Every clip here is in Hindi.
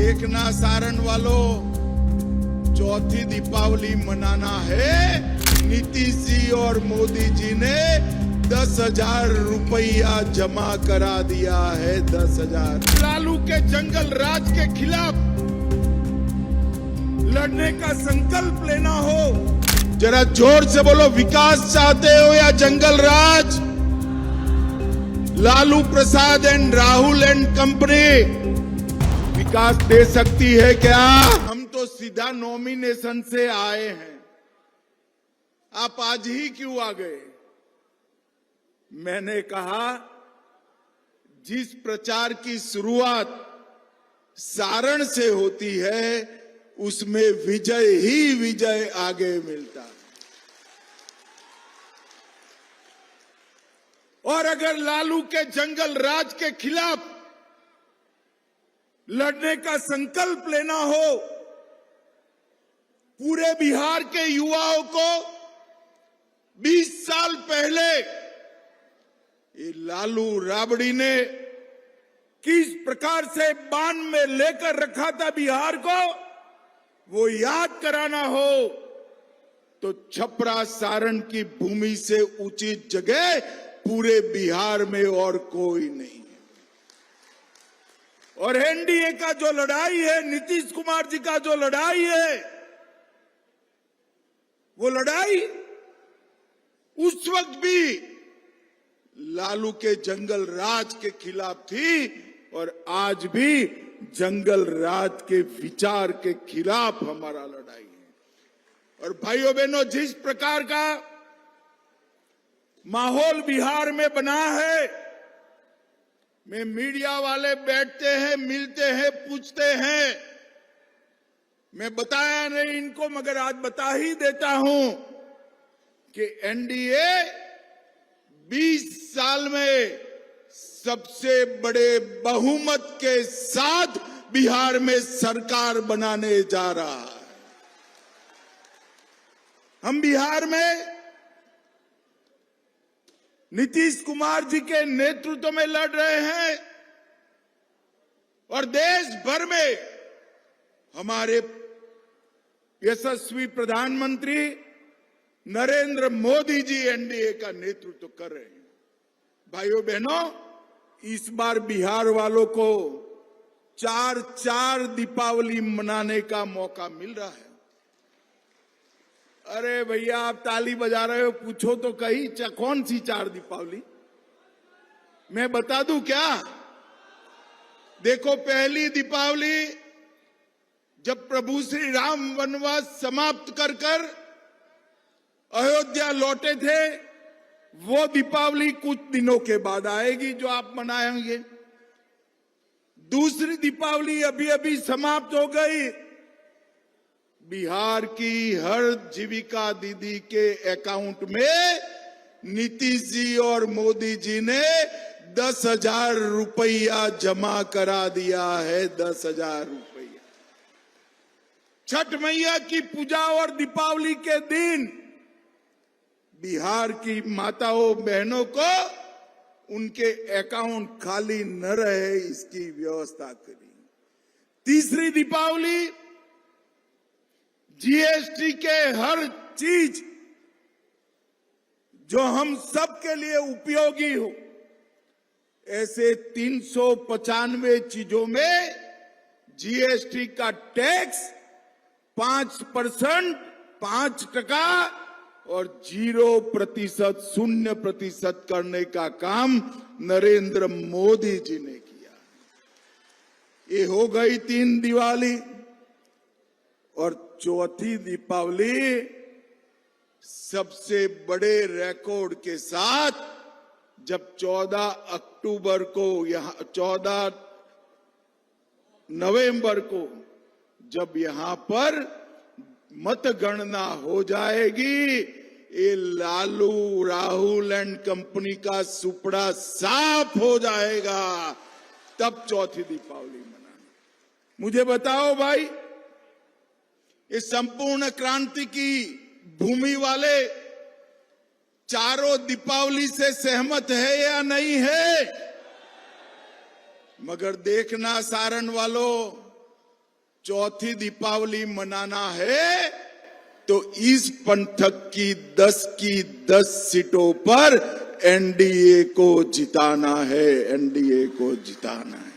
देखना सारण वालों, चौथी दीपावली मनाना है। नीतीश जी और मोदी जी ने 10,000 रुपया जमा करा दिया है। 10,000। लालू के जंगल राज के खिलाफ लड़ने का संकल्प लेना हो, जरा जोर से बोलो, विकास चाहते हो या जंगल राज? Lalu Prasad and Rahul and company विकास दे सकती है क्या? हम तो सीधा नॉमिनेशन से आए हैं, आप आज ही क्यों आ गए? मैंने कहा जिस प्रचार की शुरुआत सारण से होती है उसमें विजय ही विजय आगे मिलता है। और अगर लालू के जंगल राज के खिलाफ लड़ने का संकल्प लेना हो, पूरे बिहार के युवाओं को 20 साल पहले ये लालू राबड़ी ने किस प्रकार से बांध में लेकर रखा था बिहार को, वो याद कराना हो तो छपरा सारण की भूमि से उचित जगह पूरे बिहार में और कोई नहीं। और एनडीए का जो लड़ाई है, नीतीश कुमार जी का जो लड़ाई है, वो लड़ाई उस वक्त भी लालू के जंगल राज के खिलाफ थी और आज भी जंगल राज के विचार के खिलाफ हमारा लड़ाई है। और भाइयों बहनों, जिस प्रकार का माहौल बिहार में बना है, में मीडिया वाले बैठते हैं, मिलते हैं, पूछते हैं, मैं बताया नहीं इनको मगर आज बता ही देता हूं कि एनडीए 20 साल में सबसे बड़े बहुमत के साथ बिहार में सरकार बनाने जा रहा है। हम बिहार में नीतीश कुमार जी के नेतृत्व में लड़ रहे हैं और देश भर में हमारे यशस्वी प्रधानमंत्री नरेंद्र मोदी जी एनडीए का नेतृत्व कर रहे हैं। भाइयों बहनों, इस बार बिहार वालों को 4 दीपावली मनाने का मौका मिल रहा है। अरे भैया, आप ताली बजा रहे हो, पूछो तो कहीं कौन सी 4 दीपावली? मैं बता दूं क्या? देखो, पहली दीपावली जब प्रभु श्री राम वनवास समाप्त कर अयोध्या लौटे थे, वो दीपावली कुछ दिनों के बाद आएगी जो आप मनाएंगे। दूसरी दीपावली अभी अभी समाप्त हो गई। बिहार की हर जीविका दीदी के अकाउंट में नीतीश जी और मोदी जी ने 10,000 रुपया जमा करा दिया है। 10,000 रुपया। छठ मैया की पूजा और दीपावली के दिन बिहार की माताओं बहनों को उनके अकाउंट खाली न रहे, इसकी व्यवस्था करी। तीसरी दीपावली जीएसटी के हर चीज जो हम सब के लिए उपयोगी हो, ऐसे 395 चीजों में जीएसटी का टैक्स 5%, 5% और 0%, 0% करने का काम नरेंद्र मोदी जी ने किया। ये हो गई 3 दिवाली। और चौथी दीपावली सबसे बड़े रिकॉर्ड के साथ जब 14 अक्टूबर को, यहां 14 नवंबर को जब यहां पर मतगणना हो जाएगी, ये लालू राहुल एंड कंपनी का सुपड़ा साफ हो जाएगा, तब चौथी दीपावली मनाना। मुझे बताओ भाई, ये संपूर्ण क्रांति की भूमि वाले चारों दीपावली से सहमत है या नहीं है? मगर देखना सारण वालों, चौथी दीपावली मनाना है तो इस पंथक की 10 की 10 सीटों पर एनडीए को जिताना है, एनडीए को जिताना है।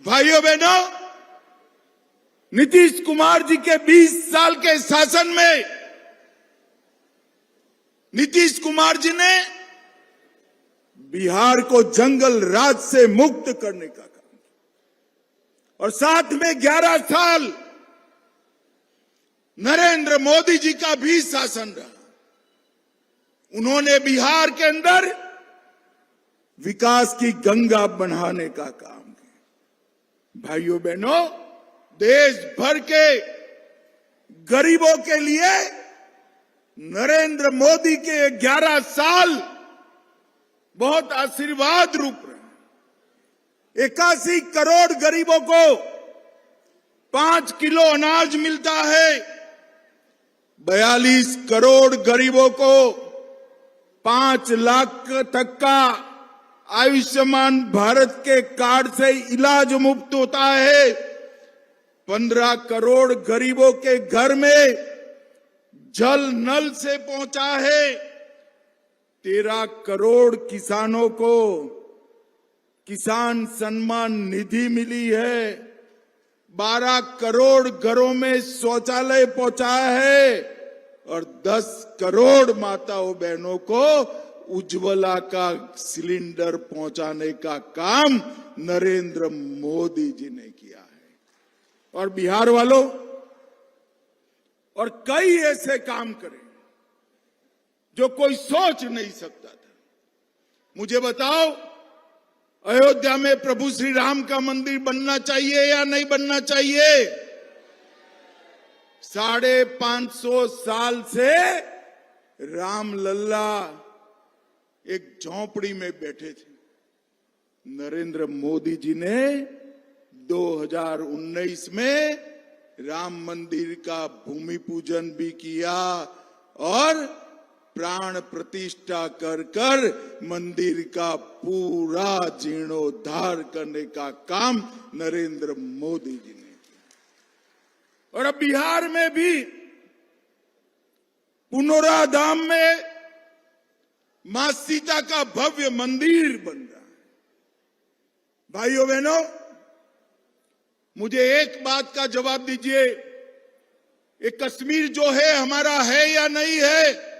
भाइयों बहनों, नीतीश कुमार जी के 20 साल के शासन में नीतीश कुमार जी ने बिहार को जंगल राज से मुक्त करने का काम किया और साथ में 11 साल नरेंद्र मोदी जी का भी शासन रहा। उन्होंने बिहार के अंदर विकास की गंगा बढ़ाने का काम किया। भाइयों बहनों, देश भर के गरीबों के लिए नरेंद्र मोदी के 11 साल बहुत आशीर्वाद रूप रहे। 81 करोड़ गरीबों को 5 किलो अनाज मिलता है। 42 करोड़ गरीबों को 5 लाख तक का आयुष्मान भारत के कार्ड से इलाज मुफ्त होता है। 15 करोड़ गरीबों के घर में जल नल से पहुंचा है। 13 करोड़ किसानों को किसान सम्मान निधि मिली है। 12 करोड़ घरों में शौचालय पहुंचा है और 10 करोड़ माताओं बहनों को उज्ज्वला का सिलेंडर पहुंचाने का काम नरेंद्र मोदी जी ने किया है। और बिहार वालों, और कई ऐसे काम करे जो कोई सोच नहीं सकता था। मुझे बताओ, अयोध्या में प्रभु श्री राम का मंदिर बनना चाहिए या नहीं बनना चाहिए? 550 साल से राम लल्ला एक झोंपड़ी में बैठे थे। नरेंद्र मोदी जी ने 2019 में राम मंदिर का भूमि पूजन भी किया और प्राण प्रतिष्ठा कर मंदिर का पूरा जीर्णोद्धार करने का काम नरेंद्र मोदी जी ने किया। और अब बिहार में भी पुनौरा धाम में मां सीता का भव्य मंदिर बन रहा है। भाइयों बहनों, मुझे एक बात का जवाब दीजिए, ये कश्मीर जो है हमारा है या नहीं है?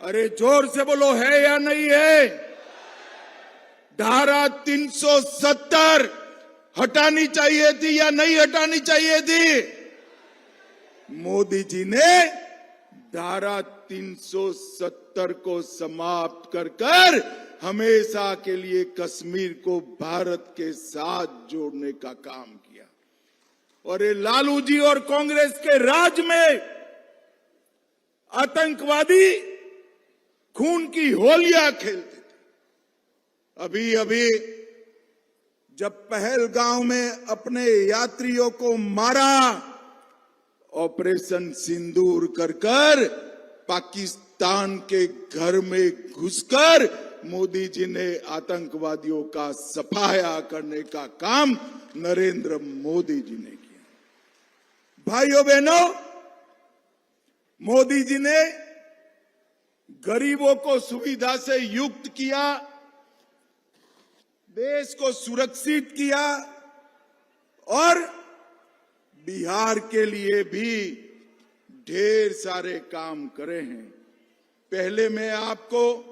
अरे जोर से बोलो, है या नहीं है? धारा 370 हटानी चाहिए थी या नहीं हटानी चाहिए थी? मोदी जी ने धारा 370 को समाप्त कर हमेशा के लिए कश्मीर को भारत के साथ जोड़ने का काम किया। और ये लालू जी और कांग्रेस के राज में आतंकवादी खून की होलियां खेलते थे। अभी अभी जब पहलगांव में अपने यात्रियों को मारा, ऑपरेशन सिंदूर कर पाकिस्तान के घर में घुसकर मोदी जी ने आतंकवादियों का सफाया करने का काम नरेंद्र मोदी जी ने किया। भाइयों बहनों, मोदी जी ने गरीबों को सुविधा से युक्त किया, देश को सुरक्षित किया और बिहार के लिए भी ढेर सारे काम करे हैं। पहले मैं आपको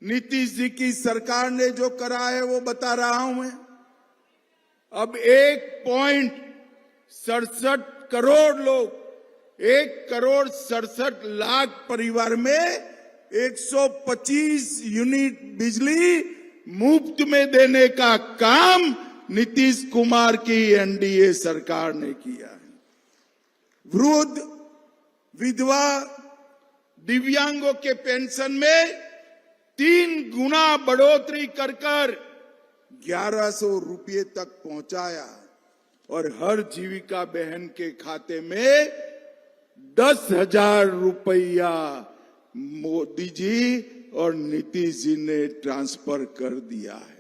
नीतीश जी की सरकार ने जो करा है वो बता रहा हूं मैं। अब 1.67 करोड़ लोग, 1,67,00,000 परिवार में 125 यूनिट बिजली मुफ्त में देने का काम नीतीश कुमार की एनडीए सरकार ने किया है। वृद्ध, विधवा, दिव्यांगों के पेंशन में 3 गुना बढ़ोतरी कर 1100 रुपये तक पहुंचाया और हर जीविका बहन के खाते में 10,000 रुपया मोदी जी और नीतीश जी ने ट्रांसफर कर दिया है।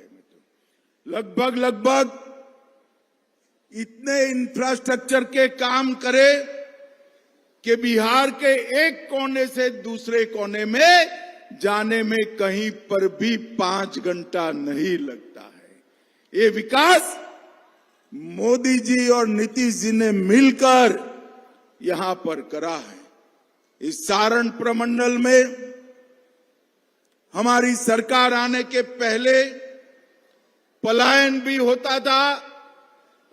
लगभग इतने इंफ्रास्ट्रक्चर के काम करे कि बिहार के एक कोने से दूसरे कोने में जाने में कहीं पर भी 5 घंटा नहीं लगता है। ये विकास मोदी जी और नीतीश जी ने मिलकर यहां पर करा है। इस सारण प्रमंडल में हमारी सरकार आने के पहले पलायन भी होता था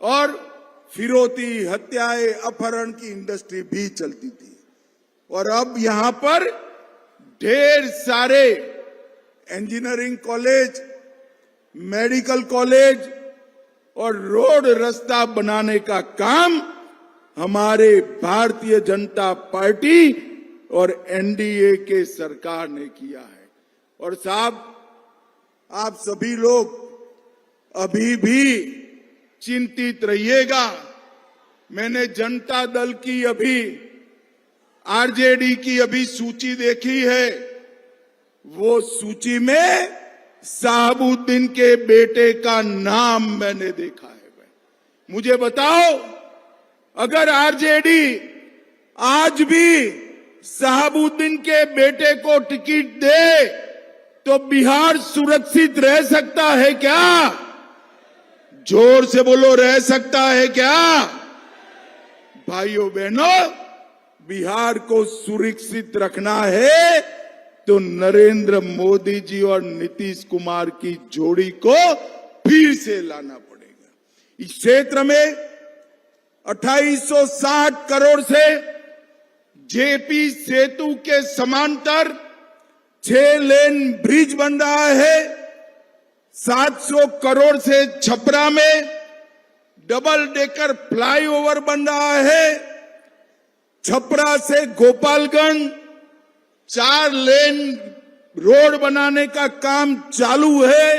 और फिरौती, हत्याएं, अपहरण की इंडस्ट्री भी चलती थी। और अब यहां पर ढेर सारे इंजीनियरिंग कॉलेज, मेडिकल कॉलेज और रोड रास्ता बनाने का काम हमारे भारतीय जनता पार्टी और एनडीए के सरकार ने किया है। और साहब, आप सभी लोग अभी भी चिंतित रहिएगा। मैंने जनता दल की अभी आरजेडी की अभी सूची देखी है। वो सूची में शहाबुद्दीन के बेटे का नाम मैंने देखा है। मुझे बताओ, अगर आरजेडी आज भी शहाबुद्दीन के बेटे को टिकट दे तो बिहार सुरक्षित रह सकता है क्या? जोर से बोलो, रह सकता है क्या? भाइयों बहनों, बिहार को सुरक्षित रखना है तो नरेंद्र मोदी जी और नीतीश कुमार की जोड़ी को फिर से लाना पड़ेगा। इस क्षेत्र में 2860 करोड़ से जेपी सेतु के समांतर 6 लेन ब्रिज बन रहा है। 700 करोड़ से छपरा में डबल डेकर फ्लाईओवर बन रहा है। छपरा से गोपालगंज 4 लेन रोड बनाने का काम चालू है।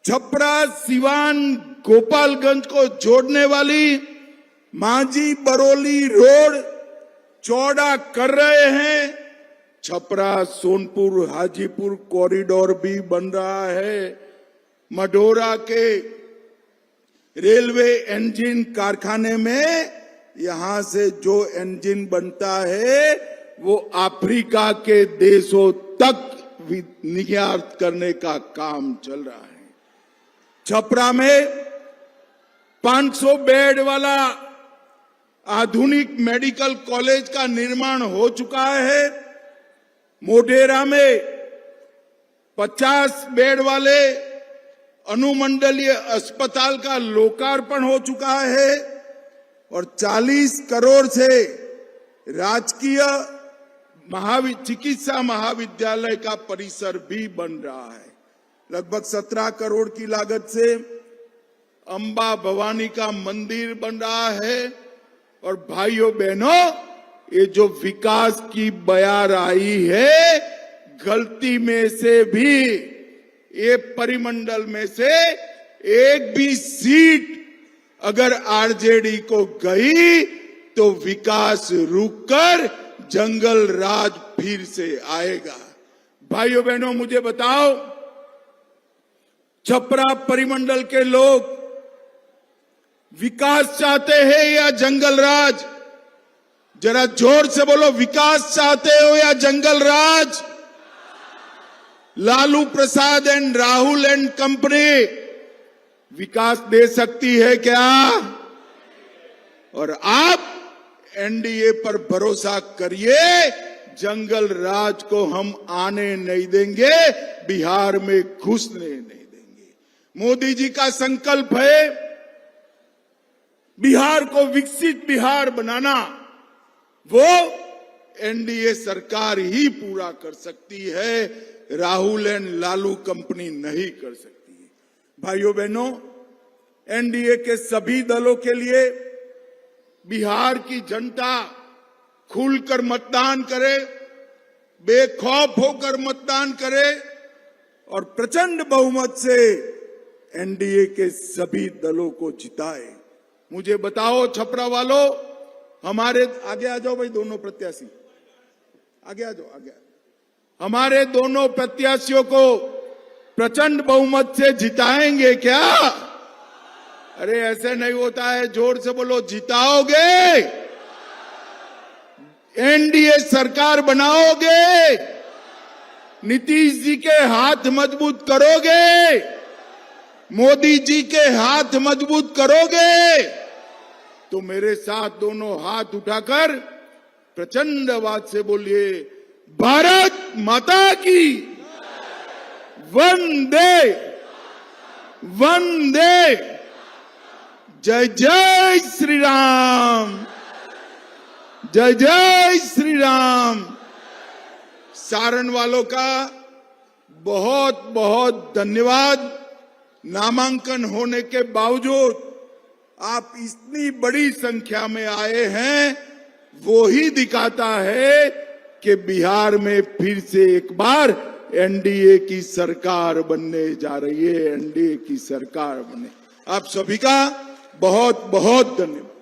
छपरा, सिवान, गोपालगंज को जोड़ने वाली मांझी बरौली रोड चौड़ा कर रहे हैं। छपरा, सोनपुर, हाजीपुर कॉरिडोर भी बन रहा है। मढौरा के रेलवे इंजन कारखाने में यहां से जो इंजन बनता है वो अफ्रीका के देशों तक निर्यात करने का काम चल रहा है। छपरा में 500 बेड वाला आधुनिक मेडिकल कॉलेज का निर्माण हो चुका है। मोढेरा में 50 बेड वाले अनुमंडलीय अस्पताल का लोकार्पण हो चुका है और 40 करोड़ से राजकीय चिकित्सा महाविद्यालय का परिसर भी बन रहा है। लगभग 17 करोड़ की लागत से अंबा भवानी का मंदिर बन रहा है। और भाइयों बहनों, ये जो विकास की बयार आई है, गलती में से भी ये परिमंडल में से एक भी सीट अगर आरजेडी को गई तो विकास रुककर जंगल राज फिर से आएगा। भाइयों बहनों, मुझे बताओ, छपरा परिमंडल के लोग विकास चाहते हैं या जंगल राज? जरा जोर से बोलो, विकास चाहते हो या जंगल राज? Lalu Prasad and Rahul and company विकास दे सकती है क्या? और आप एनडीए पर भरोसा करिए, जंगल राज को हम आने नहीं देंगे, बिहार में घुसने नहीं देंगे। मोदी जी का संकल्प है बिहार को विकसित बिहार बनाना, वो एनडीए सरकार ही पूरा कर सकती है, राहुल एंड लालू कंपनी नहीं कर सकती है। भाइयों बहनों, एनडीए के सभी दलों के लिए बिहार की जनता खुलकर मतदान करे, बेखौफ होकर मतदान करे और प्रचंड बहुमत से एनडीए के सभी दलों को जिताए। मुझे बताओ छपरा वालों, हमारे आगे आ जाओ भाई, दोनों प्रत्याशी आगे आ जाओ, आगे हमारे दोनों प्रत्याशियों को प्रचंड बहुमत से जिताएंगे क्या? अरे ऐसे नहीं होता है, जोर से बोलो, जिताओगे, एनडीए सरकार बनाओगे, नीतीश जी के हाथ मजबूत करोगे, मोदी जी के हाथ मजबूत करोगे, तो मेरे साथ दोनों हाथ उठाकर प्रचंड आवाज से बोलिए, भारत माता की वंदे वंदे, जय जय श्री राम, जय जय श्री राम। सारण वालों का बहुत बहुत धन्यवाद। नामांकन होने के बावजूद आप इतनी बड़ी संख्या में आए हैं, वो ही दिखाता है कि बिहार में फिर से एक बार एनडीए की सरकार बनने जा रही है, एनडीए की सरकार बने। आप सभी का बहुत बहुत धन्यवाद।